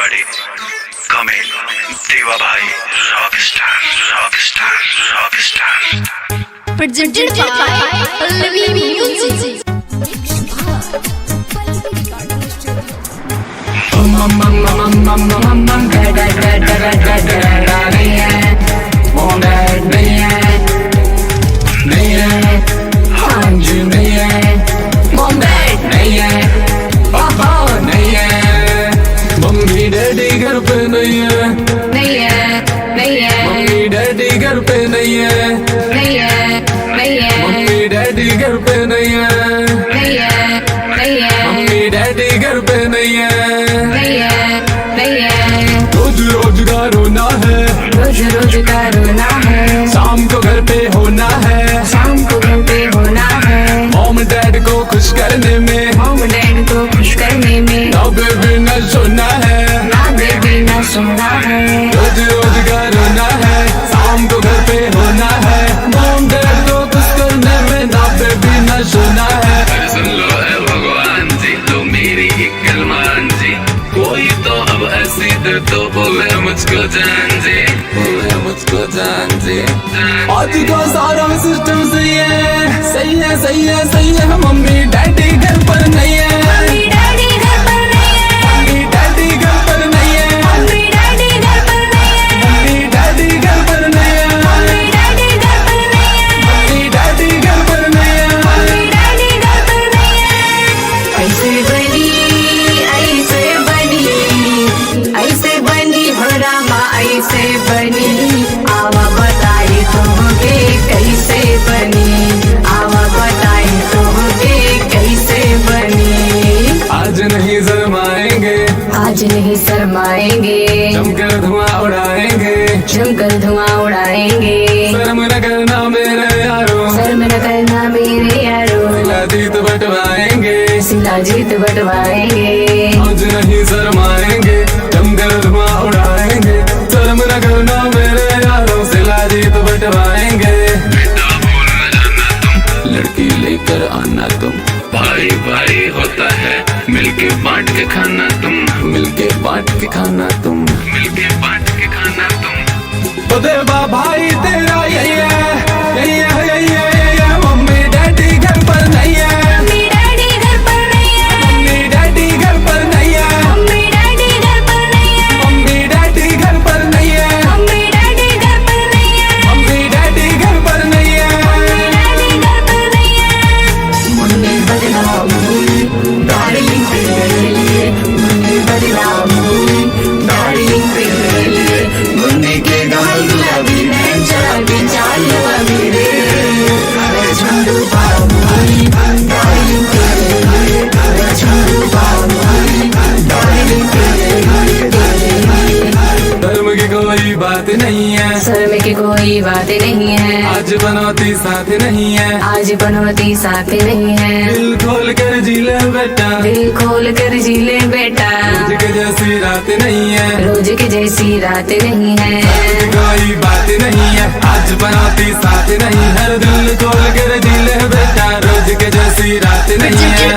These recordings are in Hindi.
everybody. Come in, Deva Bhai, rockstar, rockstar, rockstar. Presented by Pallavi Music. घर पे नहीं है, नहीं है, नहीं है, मम्मी डैडी घर पे नहीं है, नहीं है, नहीं है, मम्मी डैडी घर पे नहीं है, नहीं है, नहीं है, मम्मी डैडी घर पे नहीं है, नहीं है, नहीं है। रोज रोज का रोना है, रोज रोज का रोना है, शाम को घर पे होना है, शाम को घर पे होना है, मॉम डैड को खुश करने में, मॉम डैड को खुश करने में, ना बेबी न सोना है, ना बेबी ना सोना है। रोज रोज का रोना है, शाम को घर पे होना है, मॉम डैड को खुश करने में, ना बेबी न सोना है। सुन लो है भगवान जी, तो मेरी एक कलमान जी, कोई तो अब ऐसी दे तो बोले मुझको जान जी, बोले मुझको जान जी। आज का सारा सिस्टम सही है, सही है, सही है, सही है। मम्मी डैडी घर पर नहीं है, मम्मी डैडी घर पर नहीं है, मम्मी डैडी घर पर नहीं है, मम्मी डैडी घर पर नहीं है, मम्मी डैडी घर पर नहीं है, मम्मी डैडी घर पर नहीं है, मम्मी डैडी घर पर नहीं है, मम्मी डैडी घर पर नहीं है। ऐसे बनी, ऐसे बनी, ऐसे बनी हो रामा, ऐसे बनी। आवा बताए तुमके कैसे बनी, आवा बताए तुमके कैसे बनी। आज नहीं शर्माएंगे, आज नहीं शर्माएंगे, जमकर धुआं उड़ाएंगे, जमकर धुआं उड़ाएंगे। शर्म न करना मेरे यारों, शर्म न करना मेरे यारों, सिला जीत बटवाएंगे, सिला जीत बटवाएंगे। आज नहीं शर्माएंगे, जमकर धुआं उड़ाएंगे, शर्म न करना मेरे यारों, सिला जीत बटवाएंगे। बेटा भूल न जाना तुम, लड़की लेकर आना तुम, भाई भाई होता है, मिलके बांट के खाना तुम, मिलके बांट के खाना तुम। मिलके बांट के खाना तुम। ओ देवा भाई तेरा यही है, यही है, यही है, यही है। मम्मी डैडी घर पर नहीं है, मम्मी डैडी घर पर नहीं है, मम्मी डैडी घर पर नहीं है, मम्मी डैडी घर पर नहीं है, मम्मी डैडी घर पर नहीं है, मम्मी डैडी घर पर नहीं है, मम्मी डैडी घर पर नहीं है। डैडी घर पर नहीं है। मुन्ने बदनाम हुई, डार्लिंग तेरे लिए, मुन्ने बदनाम हुई, डार्लिंग तेरे लिए। मुन्ने के गाल गुलाबी नैन शराबी चाल लगा मेरे, मैं झंडू बाम हुई, डार्लिंग तेरे लिए, मैं झंडू बाम हुई, डार्लिंग तेरे लिए, तेरे लिए। धर्म की कोई बात नहीं है, शर्म की कोई बात नहीं है, आज बनौती साथ नहीं है, आज बनौती साथ नहीं है। दिल खोल कर जी ले बेटा, दिल खोल कर जी ले बेटा, रोज के जैसी रात नहीं है, रोज के जैसी रात नहीं है। कोई बात नहीं है, आज बनौती साथ नहीं है, दिल खोल कर जी ले बेटा, रोज के जैसी रात नहीं है।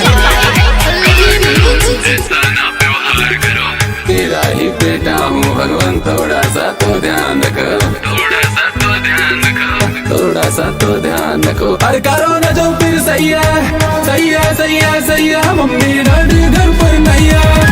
ऐसा ना व्यवहार करो, तेरा ही बेटा हूँ भगवान, थोड़ा सा तो ध्यान रखो, थोड़ा सा तो ध्यान रखो। थोड़ा सा तो ध्यान रखो। अरे करो ना जो फिर सही है, सही है, सही है, सही है। मम्मी डैडी घर पर नहीं है,